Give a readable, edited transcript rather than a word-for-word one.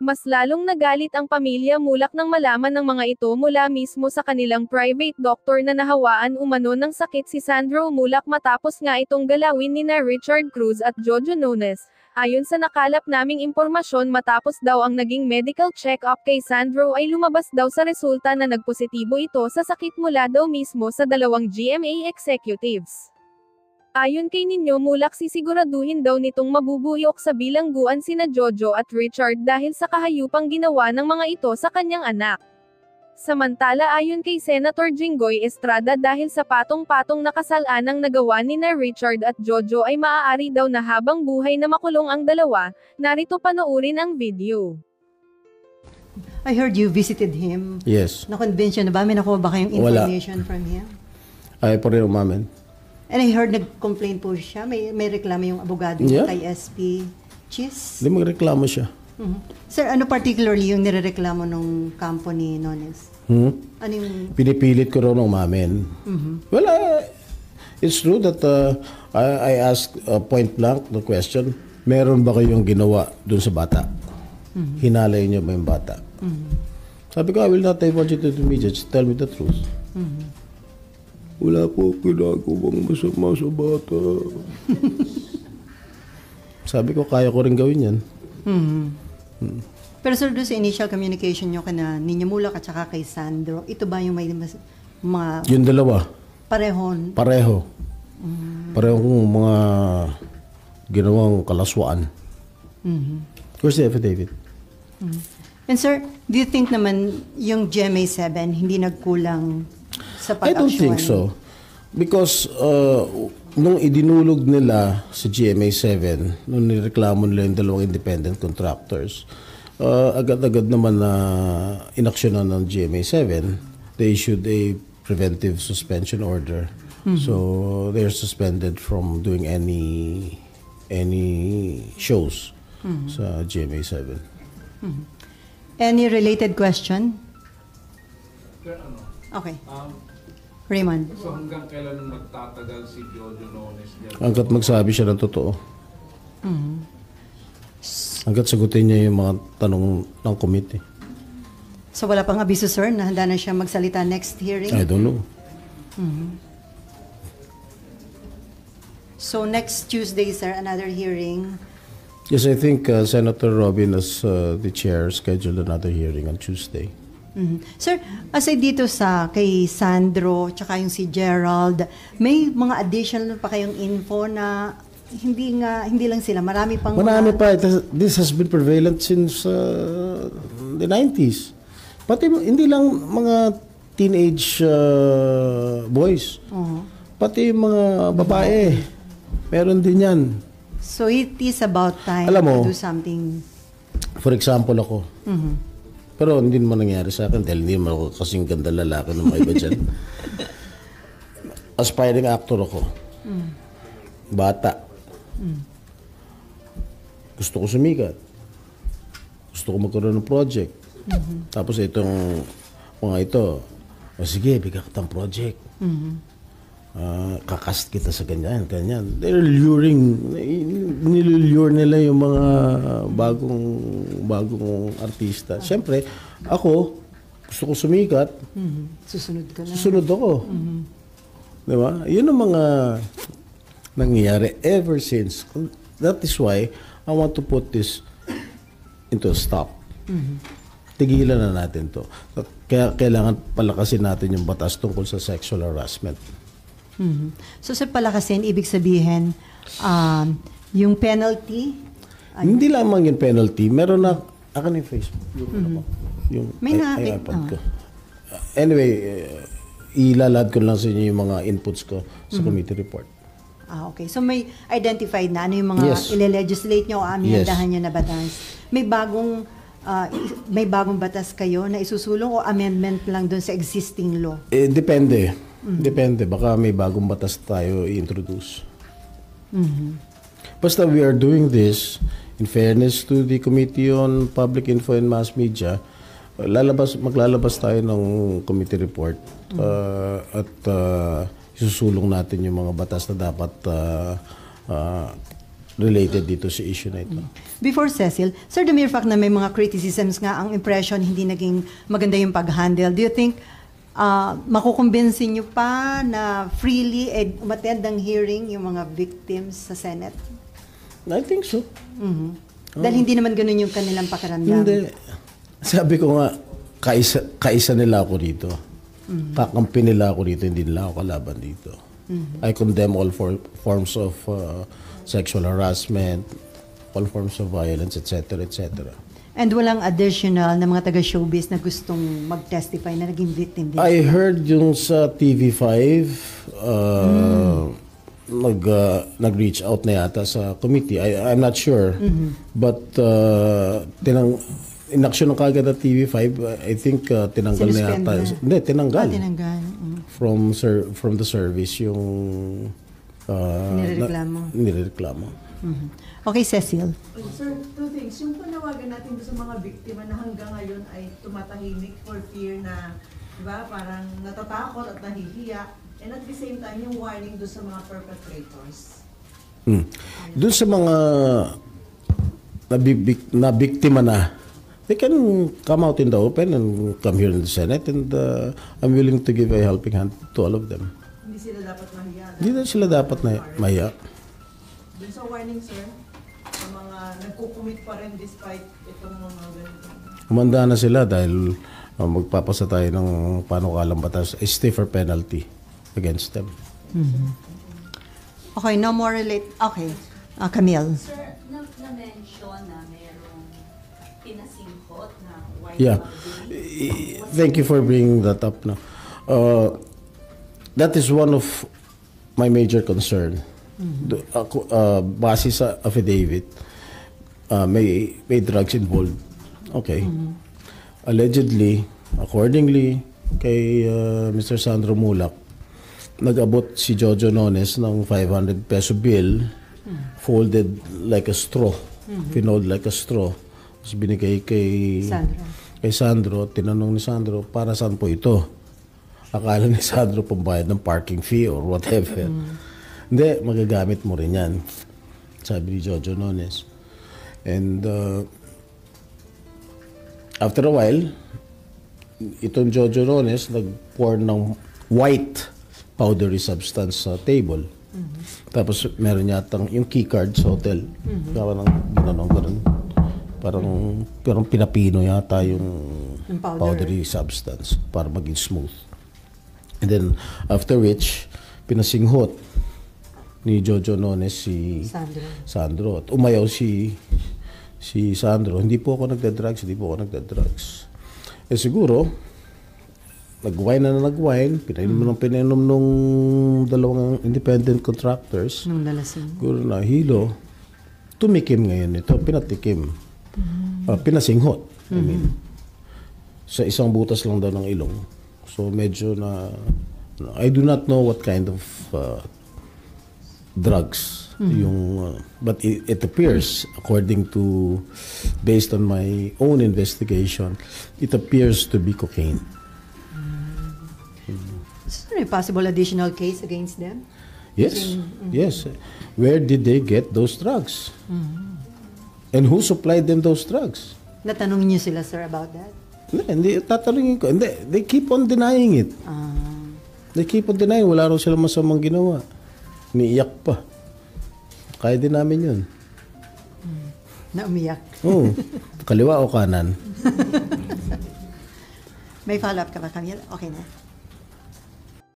Mas lalong nagalit ang pamilya Mulak nang malaman ng mga ito mula mismo sa kanilang private doctor na nahawaan umano ng sakit si Sandro Mulak matapos nga itong galawin nina Richard Cruz at Jojo Nones. Ayon sa nakalap naming impormasyon matapos daw ang naging medical check-up kay Sandro ay lumabas daw sa resulta na nagpositibo ito sa sakit mula daw mismo sa dalawang GMA executives. Ayon kay Nino Mulak sisiguraduhin daw nitong mabubuyok sa bilangguan sina Jojo at Richard dahil sa kahayupang ginawa ng mga ito sa kanyang anak. Samantala ayon kay Senator Jinggoy Estrada dahil sa patong-patong na kasalanang nagawa nina Richard at Jojo ay maaari daw na habang buhay na makulong ang dalawa. Narito panoorin ang video. I heard you visited him. Yes. Na-convince yun na ba? May nakuha ba kayong information from him? Ay, pa rin umamin. And I heard nag-complain po siya. May reklamo yung abogado niya kay SP Chis. Hindi magreklamo siya. Sir, ano particularly yung nirereklamo nung kampo ni Nones? Ano yung... Pinipilit ko raw ng umamin. Well, it's true that I asked point blank the question, meron ba kayong ginawa dun sa bata? Hinalay niyo ba yung bata? Sabi ko, I will not divulge it to the media. Just tell me the truth. Wala po ginagawang masama sa bata. Sabi ko, kaya ko rin gawin yan. Pero sir, doon sa initial communication nyo kana Nino Mulak at saka kay Sandro, ito ba yung may mga... Yung dalawa? Parehon? Pareho. Parehong mga ginawang kalaswaan. Where's the affidavit? And sir, do you think naman yung GMA7 hindi nagkulang sa pag-aksyon? I don't think so. Because nung idinulog nila sa GMA7, nung nireklamo nila yung dalawang independent contractors, agad-agad naman na inaksyonan ng GMA7, they issued a preventive suspension order. So they're suspended from doing any shows sa GMA7. Any related question? Okay. Raymond. So hanggang kailan magtatagal si Jojo Nones niya? Hanggat magsabi siya ng totoo. Hanggat sagutin niya yung mga tanong ng committee. So wala pang abiso sir na handa na siya magsalita next hearing? I don't know. So next Tuesday sir, another hearing. Yes, I think Senator Robin as the chair scheduled another hearing on Tuesday. Sir, aside dito sa kay Sandro tsaka yung si Gerald, may mga additional pa kayong info na hindi lang sila, marami pang Marami pa. This has been prevalent since the 90s. Pati hindi lang mga teenage boys. Pati yung mga babae. Meron din yan. So it is about time to do something. For example ako. Pero hindi naman nangyari sa akin dahil hindi naman ako kasing ganda lalaki ng mga iba dyan. Aspiring actor ako. Bata. Gusto ko sumikat. Gusto ko magkaroon ng project. Tapos itong mga ito, sige, bigyan kita ng project. Kakast kita sa ganyan. They're luring. Nilulure nila yung mga bagong artista. Siyempre, ako, gusto ko sumikat. Susunod ka na. Susunod ako. Diba? Yun ang mga nangyayari ever since. That is why I want to put this into a stop. Tigilan na natin to. Kaya kailangan palakasin natin yung batas tungkol sa sexual harassment. So sa palakasin, ibig sabihin, yung penalty? Hindi lamang yung penalty. Meron na, akin yung Facebook. Yung may iPad ko. Anyway, ilalad ko lang sa inyo yung mga inputs ko sa committee report. Okay. So may identified na ano yung mga ile-legislate nyo o amihandahan nyo na batas. May bagong batas kayo na isusulong o amendment lang doon sa existing law? Depende. Depende. Baka may bagong batas tayo i-introduce. Basta we are doing this in fairness to the Committee on Public Info and Mass Media. Maglalabas tayo ng committee report at isusulong natin yung mga batas na related dito sa issue na ito. Before Cecil, sir, the mere fact na may mga criticisms nga, ang impression hindi naging maganda yung pag-handle, do you think makukumbinsin nyo pa na freely umattend ng hearing yung mga victims sa Senate? I think so. Dahil hindi naman ganun yung kanilang pakiramdam. Hindi. Sabi ko nga, kaisa nila ako dito. Kakampi nila ako dito, hindi nila ako kalaban dito. I condemn all forms of sexual harassment, all forms of violence, etc., etc. And walang additional na mga taga-showbiz na gustong mag-testify na naging victim din. I heard yung sa TV5, nag-reach out na yata sa committee. I'm not sure. But inaksyon ng kagad na TV5, I think tinanggal na Sinuspend yata. na. Hindi, tinanggal. Tinanggal. From the service yung nirereklamo. Okay, Cecil. Sir, two things. Yung panawagan natin doon sa mga biktima na hanggang ngayon ay tumatahimik for fear na, di ba, parang natatakot at nahihiya. And at the same time, yung warning doon sa mga perpetrators. Doon sa mga nabiktima na, they can come out in the open and come here in the Senate, and I'm willing to give a helping hand to all of them. Hindi sila dapat mahiya. Hindi na sila dapat mahiya. Doon sa warning, sir, sa mga nagkukumit pa rin despite itong mga ganito. Humanda na sila dahil magpapasa tayo ng panukalang batas, a stiffer penalty against them. Okay, no more relate. Okay. Camille. Sir, na-mention na merong pinasinghot na white Yeah. powder. Thank you for bringing that up now. That is one of my major concern. Base sa affidavit, may drugs involved. Okay. Allegedly, accordingly, kay Mr. Sandro Mulak, nag-abot si Jojo Nones ng 500 peso bill, folded like a straw, pinold like a straw. Tapos binigay kay Sandro. Tinanong ni Sandro, para saan po ito? Akala ni Sandro pambayad ng parking fee or whatever. Hindi, magagamit mo rin yan. Sabi ni Jojo Nones. And after a while, itong Jojo Nones nag-pour ng white powdery substance sa table. Tapos meron yatang yung key card sa hotel. Parang ginanong. Parang pinapino yata yung powdery substance para maging smooth. And then, after which, pinasinghot ni Jojo Nones si Sandro. At umayaw si Sandro, hindi po ako nagda-drugs. Eh siguro, nag-wine na nag-wine, pinainom nung dalawang independent contractors. Nung dalasing. Siguro na hilo, tumikim ngayon ito, pinatikim. Pinasinghot. I mean, sa isang butas lang daw ng ilong. So medyo I do not know what kind of drugs yung but it appears, according to, based on my own investigation, it appears to be cocaine. Is there a possible additional case against them? Yes. Yes. Where did they get those drugs? And who supplied them those drugs? Natanong niyo sila, sir, about that? Hindi, tatanungin ko. Hindi, they keep on denying it. They keep on denying. Wala raw silang masamang ginawa. Umiiyak pa. Kaya din namin yun. Na umiyak. Oo. Kaliwa o kanan? May follow-up ka ba, Camille? Okay na.